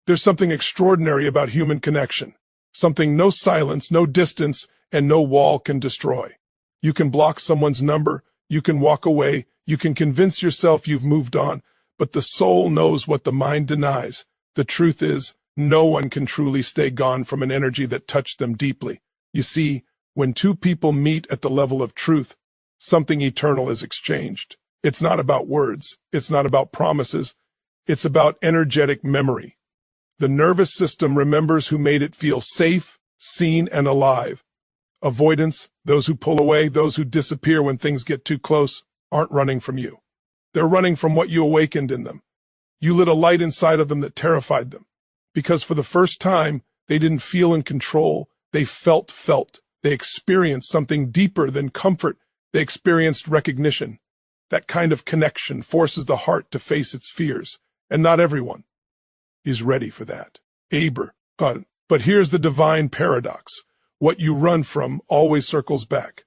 There's something extraordinary about human connection, something no silence, no distance, and no wall can destroy. You can block someone's number, you can walk away, you can convince yourself you've moved on, but the soul knows what the mind denies. The truth is, no one can truly stay gone from an energy that touched them deeply. You see, when two people meet at the level of truth, something eternal is exchanged. It's not about words, it's not about promises, it's about energetic memory. The nervous system remembers who made it feel safe, seen, and alive. Avoidants, those who pull away, those who disappear when things get too close, aren't running from you. They're running from what you awakened in them. You lit a light inside of them that terrified them. Because for the first time, they didn't feel in control, they felt. They experienced something deeper than comfort. They experienced recognition. That kind of connection forces the heart to face its fears, and not everyone is ready for that. But here's the divine paradox. What you run from always circles back.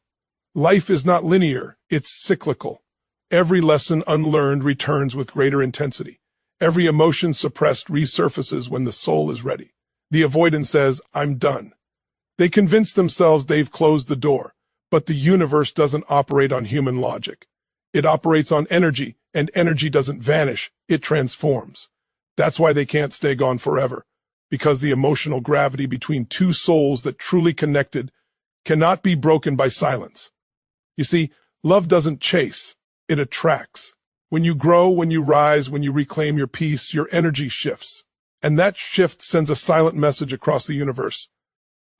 Life is not linear, it's cyclical. Every lesson unlearned returns with greater intensity. Every emotion suppressed resurfaces when the soul is ready. The avoidant says, I'm done. They convince themselves they've closed the door, but the universe doesn't operate on human logic. It operates on energy, and energy doesn't vanish, it transforms. That's why they can't stay gone forever, because the emotional gravity between two souls that truly connected cannot be broken by silence. You see, love doesn't chase, it attracts. When you grow, when you rise, when you reclaim your peace, your energy shifts. And that shift sends a silent message across the universe.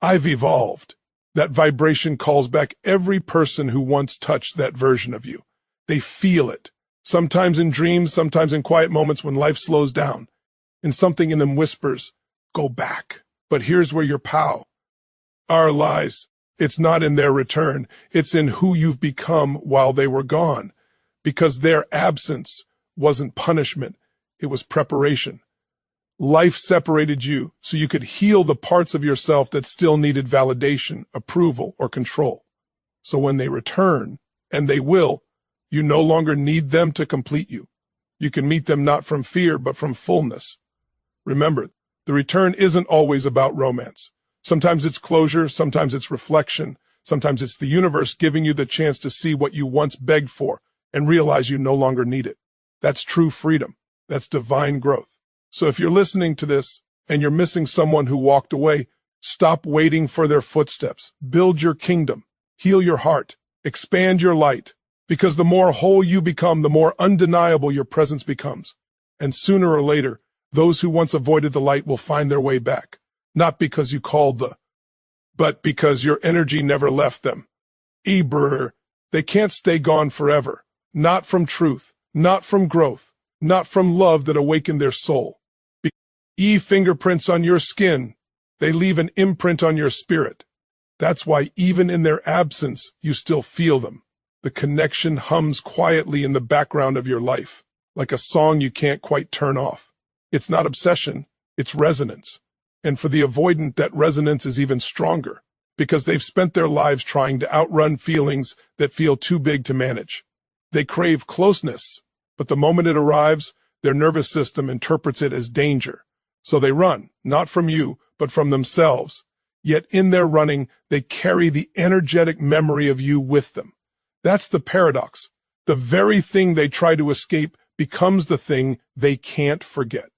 I've evolved. That vibration calls back every person who once touched that version of you. They feel it, sometimes in dreams, sometimes in quiet moments when life slows down. And something in them whispers, go back. But here's where your pow lies. It's not in their return. It's in who you've become while they were gone. Because their absence wasn't punishment, it was preparation. Life separated you so you could heal the parts of yourself that still needed validation, approval, or control. So when they return, and they will, you no longer need them to complete you. You can meet them not from fear, but from fullness. Remember, the return isn't always about romance. Sometimes it's closure, sometimes it's reflection, sometimes it's the universe giving you the chance to see what you once begged for and realize you no longer need it. That's true freedom. That's divine growth. So if you're listening to this and you're missing someone who walked away, stop waiting for their footsteps. Build your kingdom. Heal your heart. Expand your light. Because the more whole you become, the more undeniable your presence becomes. And sooner or later, those who once avoided the light will find their way back. Not because you called but because your energy never left them. They can't stay gone forever. Not from truth, not from growth, not from love that awakened their soul. Fingerprints on your skin, they leave an imprint on your spirit. That's why even in their absence, you still feel them. The connection hums quietly in the background of your life, like a song you can't quite turn off. It's not obsession, it's resonance. And for the avoidant, that resonance is even stronger, because they've spent their lives trying to outrun feelings that feel too big to manage. They crave closeness, but the moment it arrives, their nervous system interprets it as danger. So they run, not from you, but from themselves. Yet in their running, they carry the energetic memory of you with them. That's the paradox. The very thing they try to escape becomes the thing they can't forget.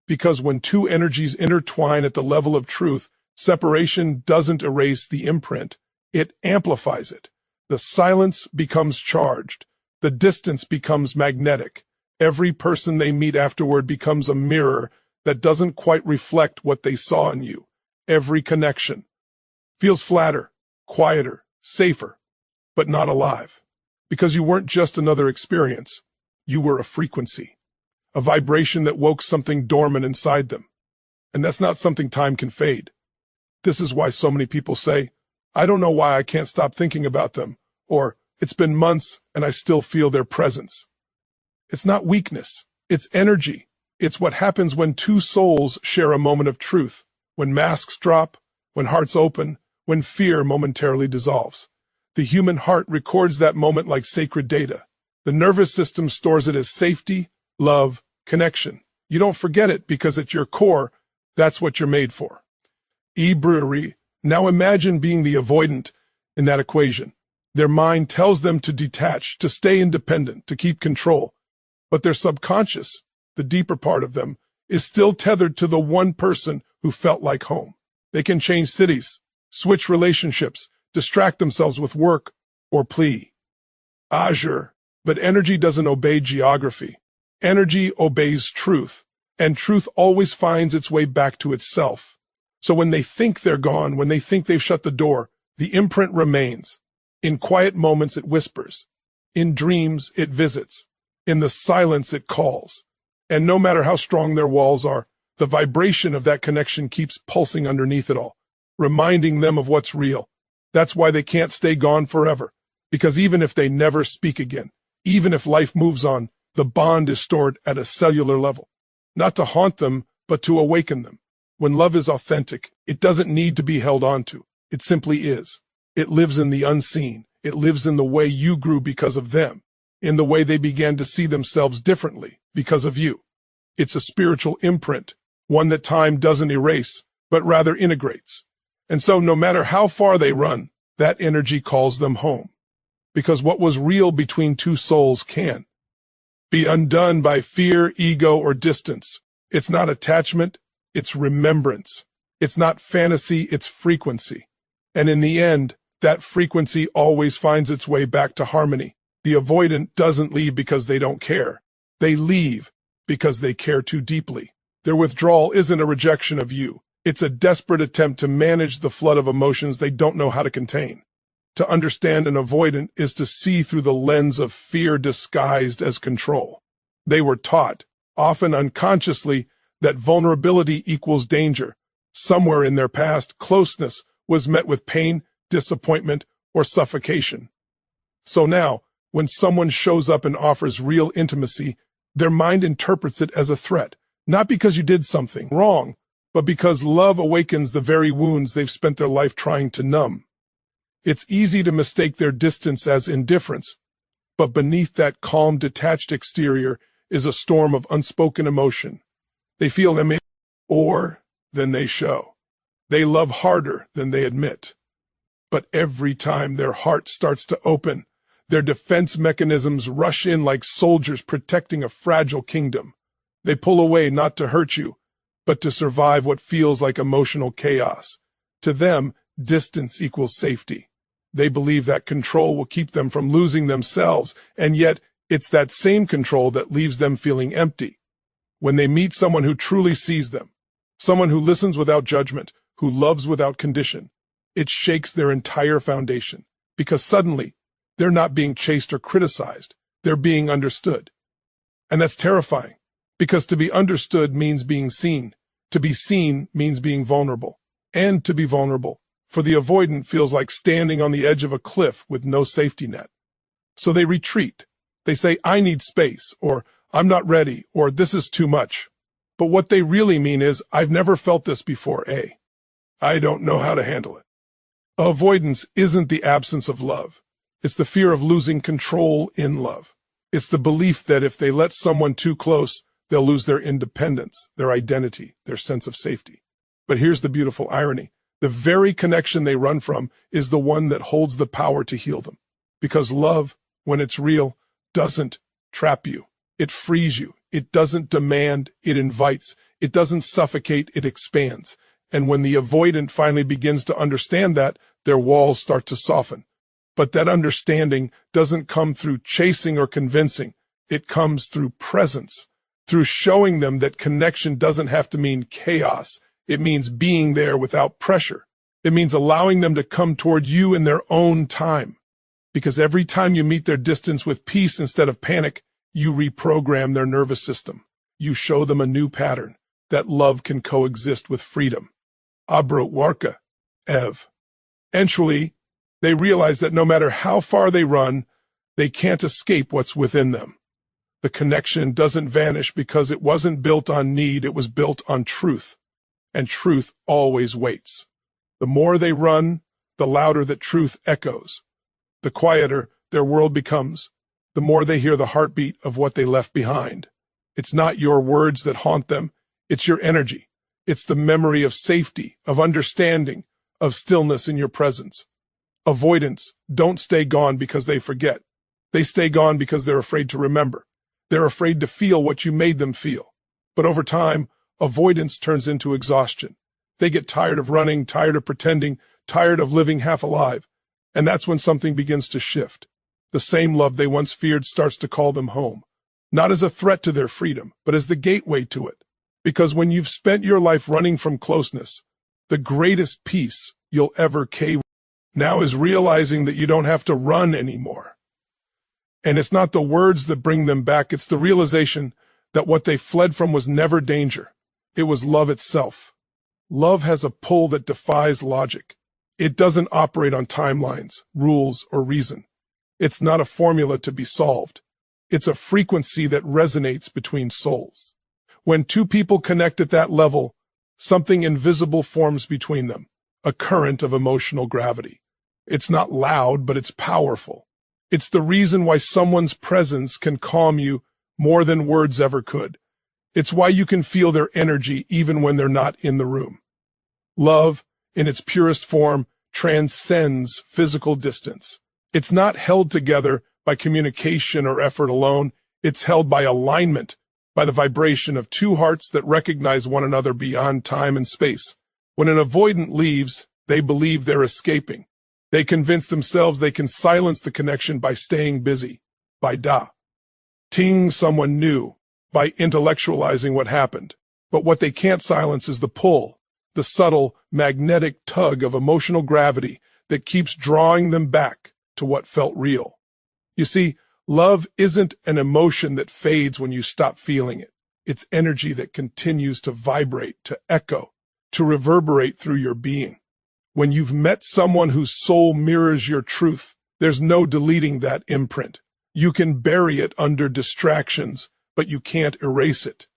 Because when two energies intertwine at the level of truth, separation doesn't erase the imprint, it amplifies it. The silence becomes charged. The distance becomes magnetic. Every person they meet afterward becomes a mirror that doesn't quite reflect what they saw in you. Every connection feels flatter, quieter, safer, but not alive. Because you weren't just another experience. You were a frequency, a vibration that woke something dormant inside them. And that's not something time can fade. This is why so many people say, I don't know why I can't stop thinking about them, or it's been months and I still feel their presence. It's not weakness, it's energy. It's what happens when two souls share a moment of truth, when masks drop, when hearts open, when fear momentarily dissolves. The human heart records that moment like sacred data. The nervous system stores it as safety, love, connection. You don't forget it because at your core, That's what you're made for. Brewery. Now imagine being the avoidant in that equation. Their mind tells them to detach, to stay independent, to keep control. But their subconscious, the deeper part of them, is still tethered to the one person who felt like home. They can change cities, switch relationships, distract themselves with work or plea. Azure. But energy doesn't obey geography. Energy obeys truth, and truth always finds its way back to itself. So when they think they're gone, when they think they've shut the door, the imprint remains. In quiet moments it whispers. In dreams it visits. In the silence it calls. And no matter how strong their walls are, the vibration of that connection keeps pulsing underneath it all, reminding them of what's real. That's why they can't stay gone forever, because even if they never speak again, even if life moves on, the bond is stored at a cellular level, not to haunt them, but to awaken them. When love is authentic, it doesn't need to be held onto. It simply is. It lives in the unseen. It lives in the way you grew because of them, in the way they began to see themselves differently because of you. It's a spiritual imprint, one that time doesn't erase, but rather integrates. And so no matter how far they run, that energy calls them home. Because what was real between two souls can be undone by fear, ego, or distance. It's not attachment, it's remembrance. It's not fantasy, it's frequency. And in the end, that frequency always finds its way back to harmony. The avoidant doesn't leave because they don't care. They leave because they care too deeply. Their withdrawal isn't a rejection of you. It's a desperate attempt to manage the flood of emotions they don't know how to contain. To understand an avoidant is to see through the lens of fear disguised as control. They were taught, often unconsciously, that vulnerability equals danger. Somewhere in their past, closeness was met with pain, disappointment, or suffocation. So now, when someone shows up and offers real intimacy, their mind interprets it as a threat, not because you did something wrong, but because love awakens the very wounds they've spent their life trying to numb. It's easy to mistake their distance as indifference, but beneath that calm, detached exterior is a storm of unspoken emotion. They feel more than they show. They love harder than they admit. But every time their heart starts to open, their defense mechanisms rush in like soldiers protecting a fragile kingdom. They pull away not to hurt you, but to survive what feels like emotional chaos. To them, distance equals safety. They believe that control will keep them from losing themselves, and yet it's that same control that leaves them feeling empty. When they meet someone who truly sees them, someone who listens without judgment, who loves without condition, it shakes their entire foundation, because suddenly they're not being chased or criticized, they're being understood. And that's terrifying, because to be understood means being seen. To be seen means being vulnerable. And to be vulnerable, for the avoidant, feels like standing on the edge of a cliff with no safety net. So they retreat. They say, I need space, or I'm not ready, or this is too much. But what they really mean is, I've never felt this before, I don't know how to handle it. Avoidance isn't the absence of love. It's the fear of losing control in love. It's the belief that if they let someone too close, they'll lose their independence, their identity, their sense of safety. But here's the beautiful irony. The very connection they run from is the one that holds the power to heal them. Because love, when it's real, doesn't trap you. It frees you. It doesn't demand, it invites. It doesn't suffocate, it expands. And when the avoidant finally begins to understand that, their walls start to soften. But that understanding doesn't come through chasing or convincing. It comes through presence, through showing them that connection doesn't have to mean chaos. It means being there without pressure. It means allowing them to come toward you in their own time. Because every time you meet their distance with peace instead of panic, you reprogram their nervous system. You show them a new pattern, that love can coexist with freedom. Warka, Ev. Eventually, they realize that no matter how far they run, they can't escape what's within them. The connection doesn't vanish because it wasn't built on need, it was built on truth. And truth always waits. The more they run, the louder that truth echoes. The quieter their world becomes, the more they hear the heartbeat of what they left behind. It's not your words that haunt them, it's your energy. It's the memory of safety, of understanding, of stillness in your presence. Avoidants don't stay gone because they forget. They stay gone because they're afraid to remember. They're afraid to feel what you made them feel. But over time, avoidance turns into exhaustion. They get tired of running, tired of pretending, tired of living half alive. And that's when something begins to shift. The same love they once feared starts to call them home. Not as a threat to their freedom, but as the gateway to it. Because when you've spent your life running from closeness, the greatest peace you'll ever now is realizing that you don't have to run anymore. And it's not the words that bring them back, it's the realization that what they fled from was never danger. It was love itself. Love has a pull that defies logic. It doesn't operate on timelines, rules, or reason. It's not a formula to be solved. It's a frequency that resonates between souls. When two people connect at that level, something invisible forms between them, a current of emotional gravity. It's not loud, but it's powerful. It's the reason why someone's presence can calm you more than words ever could. It's why you can feel their energy even when they're not in the room. Love, in its purest form, transcends physical distance. It's not held together by communication or effort alone. It's held by alignment, by the vibration of two hearts that recognize one another beyond time and space. When an avoidant leaves, they believe they're escaping. They convince themselves they can silence the connection by staying busy, by ting someone new, by intellectualizing what happened. But what they can't silence is the pull, the subtle, magnetic tug of emotional gravity that keeps drawing them back to what felt real. You see, love isn't an emotion that fades when you stop feeling it. It's energy that continues to vibrate, to echo, to reverberate through your being. When you've met someone whose soul mirrors your truth, there's no deleting that imprint. You can bury it under distractions, but you can't erase it.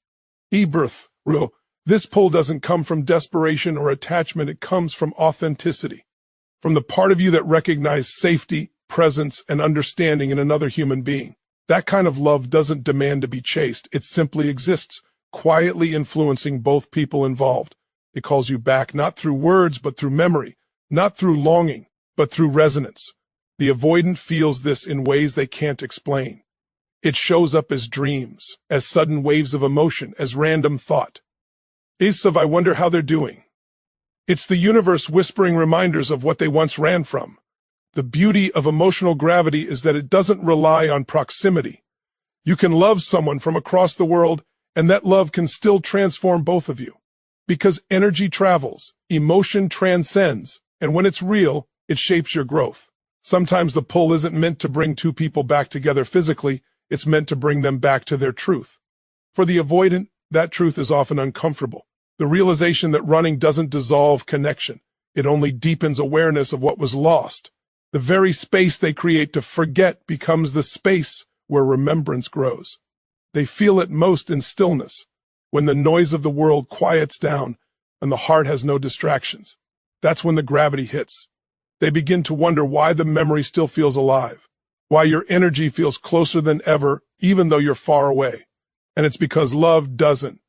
This pull doesn't come from desperation or attachment. It comes from authenticity, from the part of you that recognizes safety, presence, and understanding in another human being. That kind of love doesn't demand to be chased. It simply exists, quietly influencing both people involved. It calls you back, not through words, but through memory, not through longing, but through resonance. The avoidant feels this in ways they can't explain. It shows up as dreams, as sudden waves of emotion, as random thought. I wonder how they're doing. It's the universe whispering reminders of what they once ran from. The beauty of emotional gravity is that it doesn't rely on proximity. You can love someone from across the world, and that love can still transform both of you. Because energy travels, emotion transcends, and when it's real, it shapes your growth. Sometimes the pull isn't meant to bring two people back together physically, it's meant to bring them back to their truth. For the avoidant, that truth is often uncomfortable. The realization that running doesn't dissolve connection. It only deepens awareness of what was lost. The very space they create to forget becomes the space where remembrance grows. They feel it most in stillness, when the noise of the world quiets down and the heart has no distractions. That's when the gravity hits. They begin to wonder why the memory still feels alive, why your energy feels closer than ever, even though you're far away. And it's because love doesn't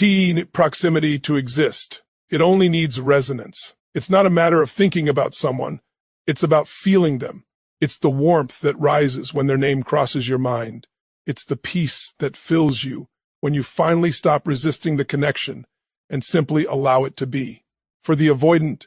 need proximity to exist. It only needs resonance. It's not a matter of thinking about someone. It's about feeling them. It's the warmth that rises when their name crosses your mind. It's the peace that fills you when you finally stop resisting the connection and simply allow it to be. For the avoidant,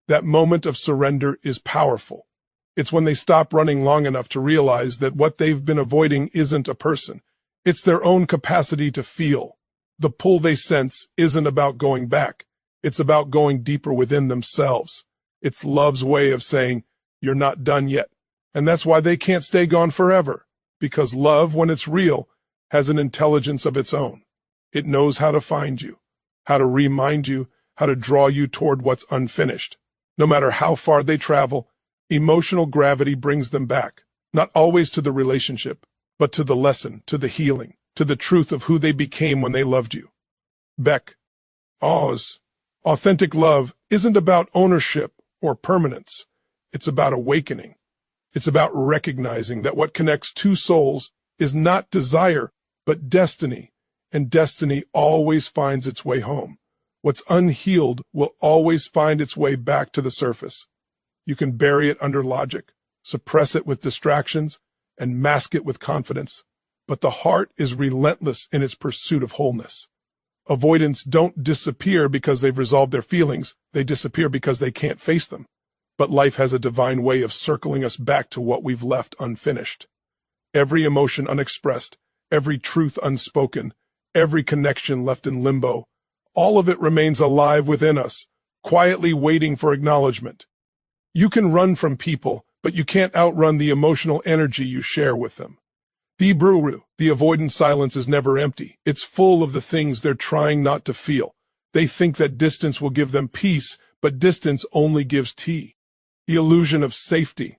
that moment of surrender is powerful. It's when they stop running long enough to realize that what they've been avoiding isn't a person. It's their own capacity to feel. The pull they sense isn't about going back. It's about going deeper within themselves. It's love's way of saying, you're not done yet. And that's why they can't stay gone forever. Because love, when it's real, has an intelligence of its own. It knows how to find you, how to remind you, how to draw you toward what's unfinished. No matter how far they travel, emotional gravity brings them back, not always to the relationship, but to the lesson, to the healing, to the truth of who they became when they loved you. Authentic love isn't about ownership or permanence. It's about awakening. It's about recognizing that what connects two souls is not desire, but destiny, and destiny always finds its way home. What's unhealed will always find its way back to the surface. You can bury it under logic, suppress it with distractions, and mask it with confidence. But the heart is relentless in its pursuit of wholeness. Avoidants don't disappear because they've resolved their feelings. They disappear because they can't face them. But life has a divine way of circling us back to what we've left unfinished. Every emotion unexpressed, every truth unspoken, every connection left in limbo, all of it remains alive within us, quietly waiting for acknowledgement. You can run from people, but you can't outrun the emotional energy you share with them. The avoidant silence is never empty. It's full of the things they're trying not to feel. They think that distance will give them peace, but distance only gives tea. The illusion of safety.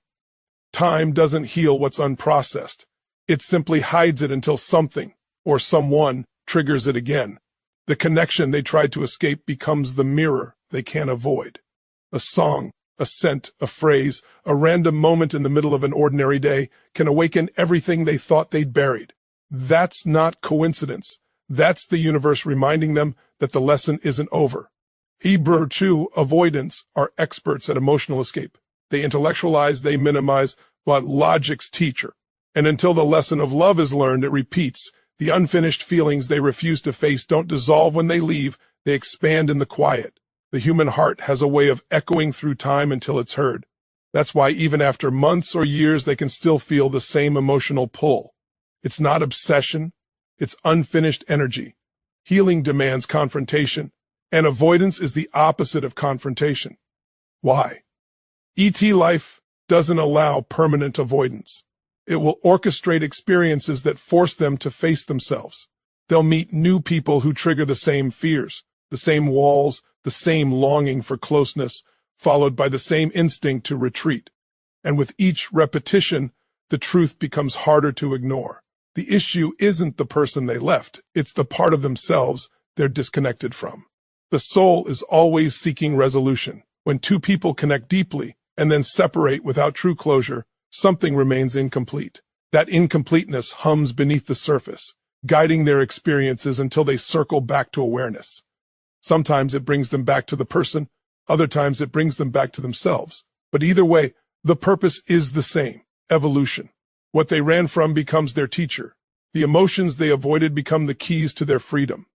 Time doesn't heal what's unprocessed. It simply hides it until something, or someone, triggers it again. The connection they tried to escape becomes the mirror they can't avoid. A song, a scent, a phrase, a random moment in the middle of an ordinary day can awaken everything they thought they'd buried. That's not coincidence. That's the universe reminding them that the lesson isn't over. Avoidants are experts at emotional escape. They intellectualize, they minimize, but logic's teacher. And until the lesson of love is learned, it repeats. The unfinished feelings they refuse to face don't dissolve when they leave, they expand in the quiet. The human heart has a way of echoing through time until it's heard. That's why even after months or years, they can still feel the same emotional pull. It's not obsession, it's unfinished energy. Healing demands confrontation, and avoidance is the opposite of confrontation. Why? Life doesn't allow permanent avoidance. It will orchestrate experiences that force them to face themselves. They'll meet new people who trigger the same fears, the same walls, the same longing for closeness, followed by the same instinct to retreat. And with each repetition, the truth becomes harder to ignore. The issue isn't the person they left, it's the part of themselves they're disconnected from. The soul is always seeking resolution. When two people connect deeply and then separate without true closure, something remains incomplete. That incompleteness hums beneath the surface, guiding their experiences until they circle back to awareness. Sometimes it brings them back to the person, other times it brings them back to themselves. But either way, the purpose is the same: evolution. What they ran from becomes their teacher. The emotions they avoided become the keys to their freedom.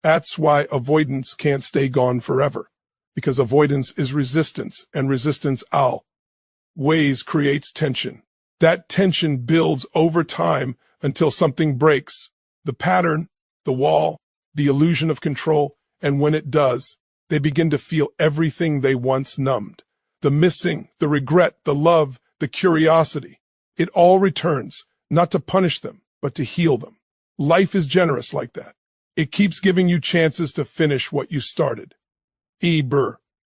That's why avoidance can't stay gone forever, because avoidance is resistance, and resistance always creates tension. That tension builds over time until something breaks. The pattern, the wall, the illusion of control, and when it does, they begin to feel everything they once numbed. The missing, the regret, the love, the curiosity. It all returns, not to punish them, but to heal them. Life is generous like that. It keeps giving you chances to finish what you started.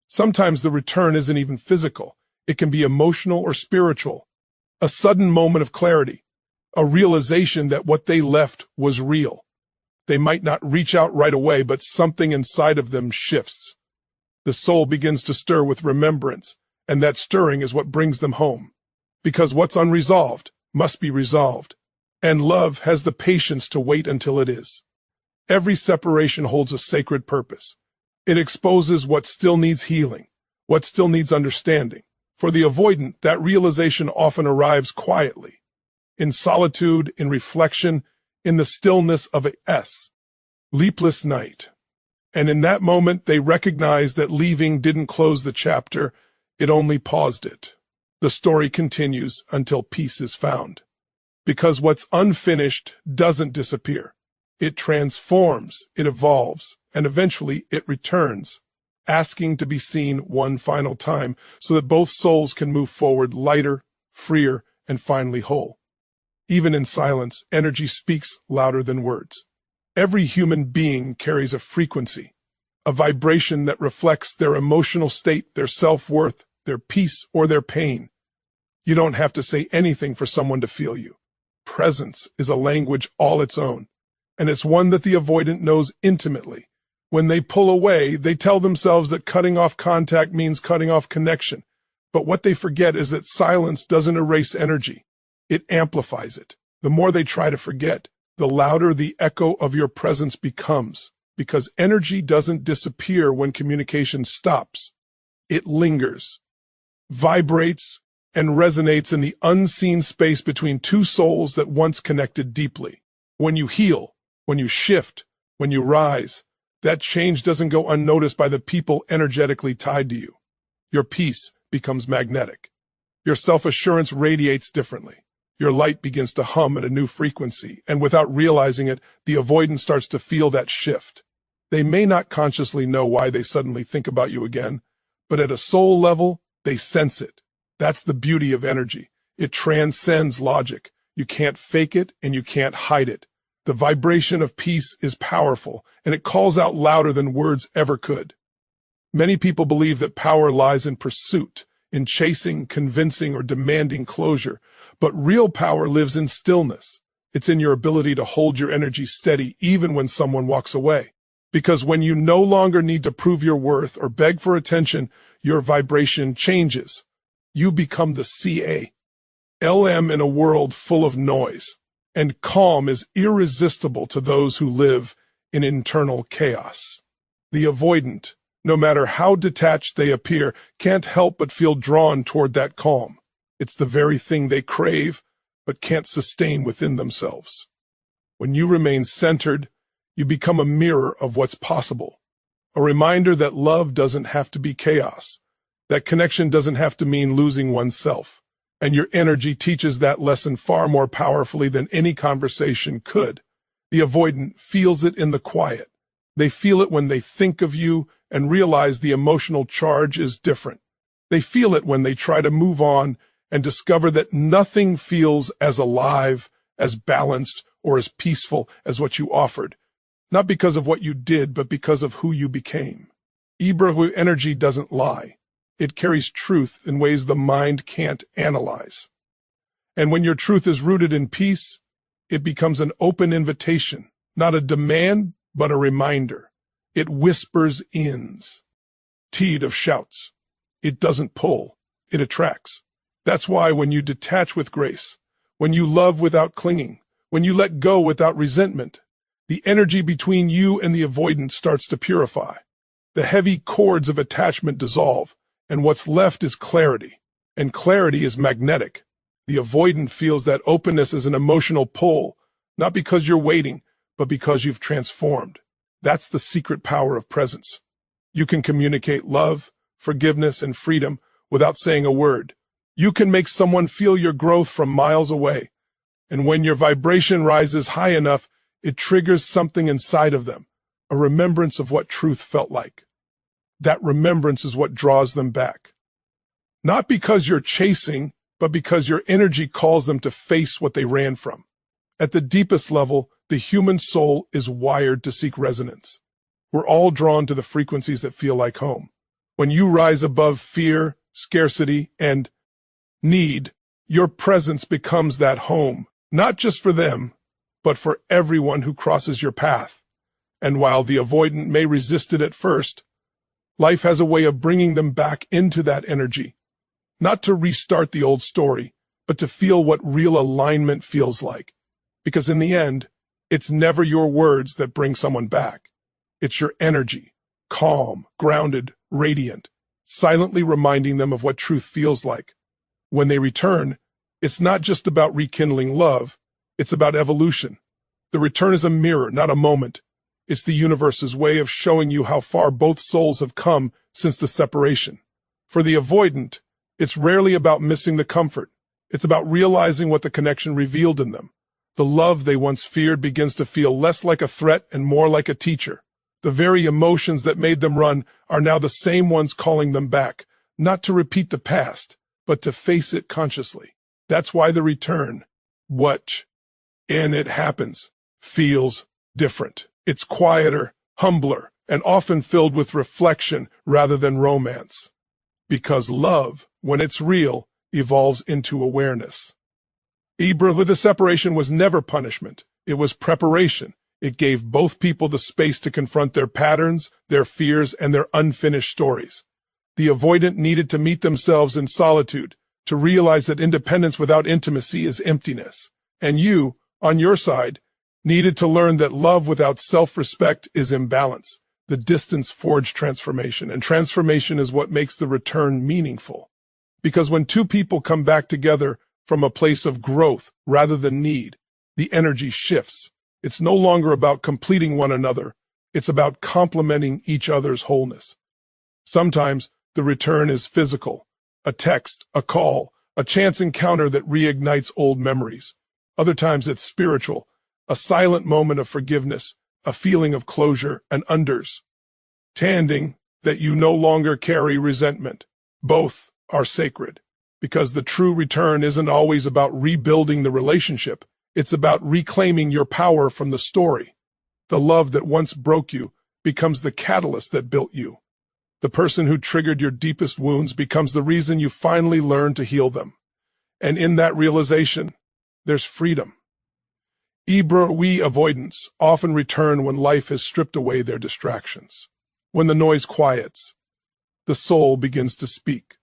Sometimes the return isn't even physical. It can be emotional or spiritual. A sudden moment of clarity, a realization that what they left was real. They might not reach out right away, but something inside of them shifts. The soul begins to stir with remembrance, and that stirring is what brings them home. Because what's unresolved must be resolved, and love has the patience to wait until it is. Every separation holds a sacred purpose. It exposes what still needs healing, what still needs understanding. For the avoidant, that realization often arrives quietly, in solitude, in reflection, in the stillness of a sleepless night. And in that moment, they recognize that leaving didn't close the chapter, it only paused it. The story continues until peace is found. Because what's unfinished doesn't disappear. It transforms, it evolves, and eventually it returns, asking to be seen one final time so that both souls can move forward lighter, freer, and finally whole. Even in silence, energy speaks louder than words. Every human being carries a frequency, a vibration that reflects their emotional state, their self-worth, their peace, or their pain. You don't have to say anything for someone to feel you. Presence is a language all its own, and it's one that the avoidant knows intimately. When they pull away, they tell themselves that cutting off contact means cutting off connection. But what they forget is that silence doesn't erase energy. It amplifies it. The more they try to forget, the louder the echo of your presence becomes. Because energy doesn't disappear when communication stops. It lingers, vibrates, and resonates in the unseen space between two souls that once connected deeply. When you heal, when you shift, when you rise, that change doesn't go unnoticed by the people energetically tied to you. Your peace becomes magnetic. Your self-assurance radiates differently. Your light begins to hum at a new frequency, and without realizing it, the avoidant starts to feel that shift. They may not consciously know why they suddenly think about you again, but at a soul level, they sense it. That's the beauty of energy. It transcends logic. You can't fake it and you can't hide it. The vibration of peace is powerful, and it calls out louder than words ever could. Many people believe that power lies in pursuit, in chasing, convincing, or demanding closure, but real power lives in stillness. It's in your ability to hold your energy steady even when someone walks away. Because when you no longer need to prove your worth or beg for attention, your vibration changes. You become the CALM in a world full of noise, and calm is irresistible to those who live in internal chaos. The avoidant, no matter how detached they appear, can't help but feel drawn toward that calm. It's the very thing they crave, but can't sustain within themselves. When you remain centered, you become a mirror of what's possible, a reminder that love doesn't have to be chaos. That connection doesn't have to mean losing oneself, and your energy teaches that lesson far more powerfully than any conversation could. The avoidant feels it in the quiet. They feel it when they think of you and realize the emotional charge is different. They feel it when they try to move on and discover that nothing feels as alive, as balanced, or as peaceful as what you offered. Not because of what you did, but because of who you became. Ibrahu energy doesn't lie. It carries truth in ways the mind can't analyze. And when your truth is rooted in peace, it becomes an open invitation, not a demand, but a reminder. It whispers ins. Teed of shouts. It doesn't pull, it attracts. That's why when you detach with grace, when you love without clinging, when you let go without resentment, the energy between you and the avoidant starts to purify. The heavy cords of attachment dissolve, and what's left is clarity, and clarity is magnetic. The avoidant feels that openness is an emotional pull, not because you're waiting, but because you've transformed. That's the secret power of presence. You can communicate love, forgiveness, and freedom without saying a word. You can make someone feel your growth from miles away. And when your vibration rises high enough, it triggers something inside of them, a remembrance of what truth felt like. That remembrance is what draws them back. Not because you're chasing, but because your energy calls them to face what they ran from. At the deepest level, the human soul is wired to seek resonance. We're all drawn to the frequencies that feel like home. When you rise above fear, scarcity, and need, your presence becomes that home, not just for them, but for everyone who crosses your path. And while the avoidant may resist it at first, life has a way of bringing them back into that energy, not to restart the old story, but to feel what real alignment feels like. Because in the end, it's never your words that bring someone back. It's your energy, calm, grounded, radiant, silently reminding them of what truth feels like. When they return, it's not just about rekindling love, it's about evolution. The return is a mirror, not a moment. It's the universe's way of showing you how far both souls have come since the separation. For the avoidant, it's rarely about missing the comfort. It's about realizing what the connection revealed in them. The love they once feared begins to feel less like a threat and more like a teacher. The very emotions that made them run are now the same ones calling them back, not to repeat the past, but to face it consciously. That's why the return, and it happens, feels different. It's quieter, humbler, and often filled with reflection rather than romance. Because love, when it's real, evolves into awareness. With the separation was never punishment. It was preparation. It gave both people the space to confront their patterns, their fears, and their unfinished stories. The avoidant needed to meet themselves in solitude, to realize that independence without intimacy is emptiness. And you, on your side, Needed to learn that love without self-respect is imbalance. The distance forged transformation, and transformation is what makes the return meaningful. Because when two people come back together from a place of growth rather than need, the energy shifts. It's no longer about completing one another. It's about complementing each other's wholeness. Sometimes the return is physical, a text, a call, a chance encounter that reignites old memories. Other times it's spiritual, a silent moment of forgiveness, a feeling of closure, and understanding that you no longer carry resentment. Both are sacred, because the true return isn't always about rebuilding the relationship. It's about reclaiming your power from the story. The love that once broke you becomes the catalyst that built you. The person who triggered your deepest wounds becomes the reason you finally learn to heal them. And in that realization, there's freedom. We avoidants often return when life has stripped away their distractions. When the noise quiets, the soul begins to speak.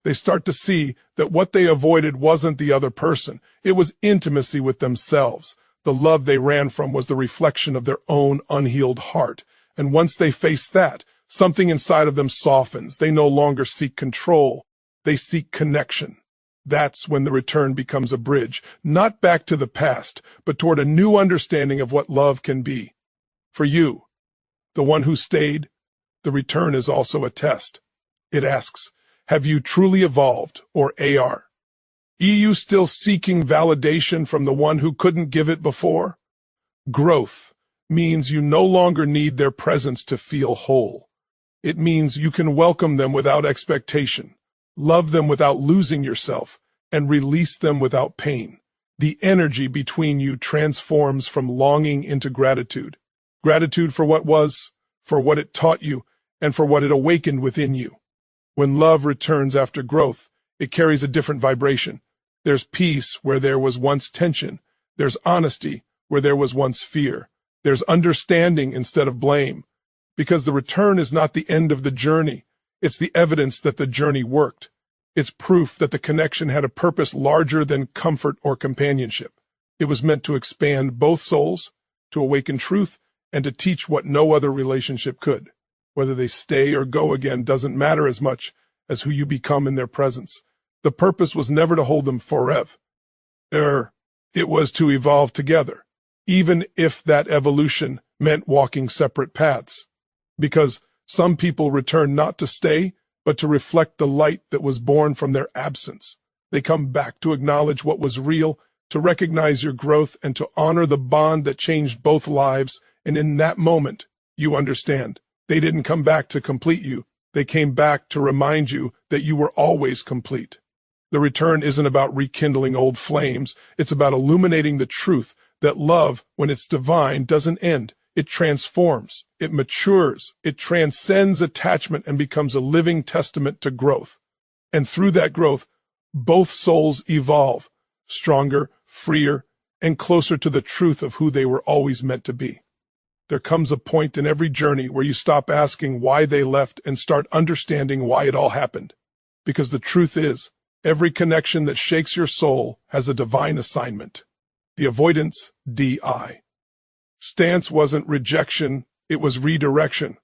They start to see that what they avoided wasn't the other person. It was intimacy with themselves. The love they ran from was the reflection of their own unhealed heart. And once they face that, something inside of them softens. They no longer seek control. They seek connection. That's when the return becomes a bridge, not back to the past, but toward a new understanding of what love can be. For you, the one who stayed, the return is also a test. It asks, have you truly evolved, or are you still seeking validation from the one who couldn't give it before? Growth means you no longer need their presence to feel whole. It means you can welcome them without expectation, love them without losing yourself, and release them without pain. The energy between you transforms from longing into gratitude. Gratitude for what was, for what it taught you, and for what it awakened within you. When love returns after growth, it carries a different vibration. There's peace where there was once tension. There's honesty where there was once fear. There's understanding instead of blame. Because the return is not the end of the journey. It's the evidence that the journey worked. It's proof that the connection had a purpose larger than comfort or companionship. It was meant to expand both souls, to awaken truth, and to teach what no other relationship could. Whether they stay or go again doesn't matter as much as who you become in their presence. The purpose was never to hold them forever. It was to evolve together, even if that evolution meant walking separate paths. Because some people return not to stay, but to reflect the light that was born from their absence. They come back to acknowledge what was real, to recognize your growth, and to honor the bond that changed both lives. And in that moment, you understand. They didn't come back to complete you. They came back to remind you that you were always complete. The return isn't about rekindling old flames. It's about illuminating the truth that love, when it's divine, doesn't end. It transforms, it matures, it transcends attachment and becomes a living testament to growth. And through that growth, both souls evolve, stronger, freer, and closer to the truth of who they were always meant to be. There comes a point in every journey where you stop asking why they left and start understanding why it all happened. Because the truth is, every connection that shakes your soul has a divine assignment. The avoidance stance wasn't rejection, it was redirection.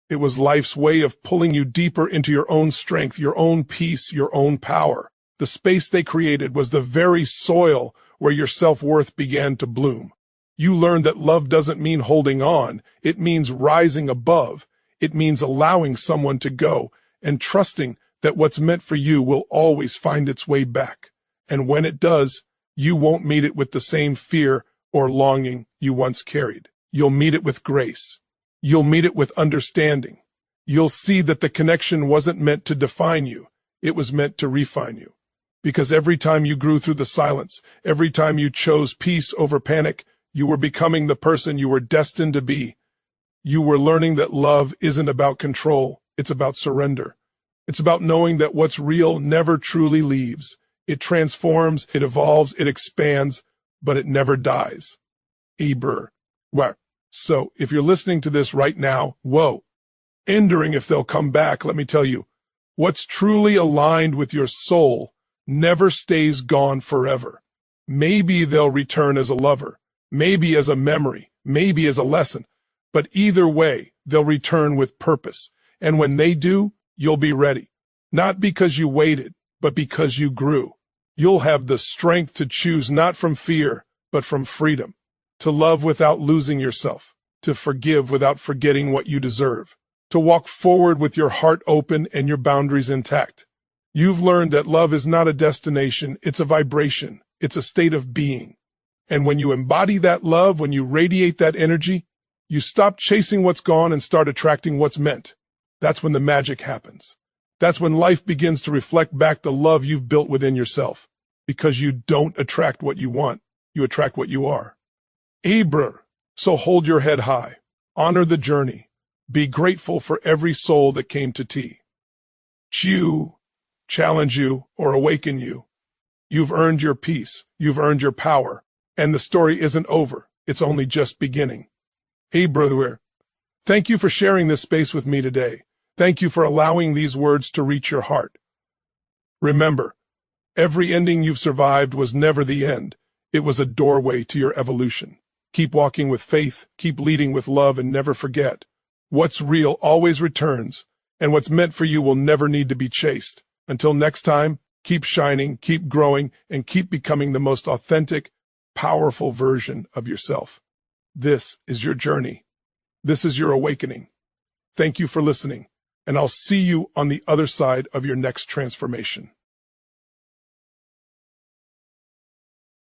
It was life's way of pulling you deeper into your own strength, your own peace, your own power. The space they created was the very soil where your self-worth began to bloom. You learned that love doesn't mean holding on. It means rising above. It means allowing someone to go and trusting that what's meant for you will always find its way back. And when it does, you won't meet it with the same fear or longing you once carried. You'll meet it with grace. You'll meet it with understanding. You'll see that the connection wasn't meant to define you. It was meant to refine you. Because every time you grew through the silence, every time you chose peace over panic, you were becoming the person you were destined to be. You were learning that love isn't about control. It's about surrender. It's about knowing that what's real never truly leaves. It transforms, it evolves, it expands, but it never dies. Well, so if you're listening to this right now, wondering if they'll come back, let me tell you, what's truly aligned with your soul never stays gone forever. Maybe they'll return as a lover. Maybe as a memory, maybe as a lesson, but either way, they'll return with purpose. And when they do, you'll be ready. Not because you waited, but because you grew. You'll have the strength to choose not from fear, but from freedom. To love without losing yourself. To forgive without forgetting what you deserve. To walk forward with your heart open and your boundaries intact. You've learned that love is not a destination, it's a vibration. It's a state of being. And when you embody that love, when you radiate that energy, you stop chasing what's gone and start attracting what's meant. That's when the magic happens. That's when life begins to reflect back the love you've built within yourself. Because you don't attract what you want, you attract what you are. So hold your head high. Honor the journey. Be grateful for every soul that came to tea. Challenge you, or awaken you. You've earned your peace. You've earned your power. And the story isn't over. It's only just beginning. Thank you for sharing this space with me today. Thank you for allowing these words to reach your heart. Remember, every ending you've survived was never the end. It was a doorway to your evolution. Keep walking with faith, keep leading with love, and never forget, what's real always returns, and what's meant for you will never need to be chased. Until next time, keep shining, keep growing, and keep becoming the most authentic, powerful version of yourself. This is your journey. This is your awakening. Thank you for listening, and I'll see you on the other side of your next transformation.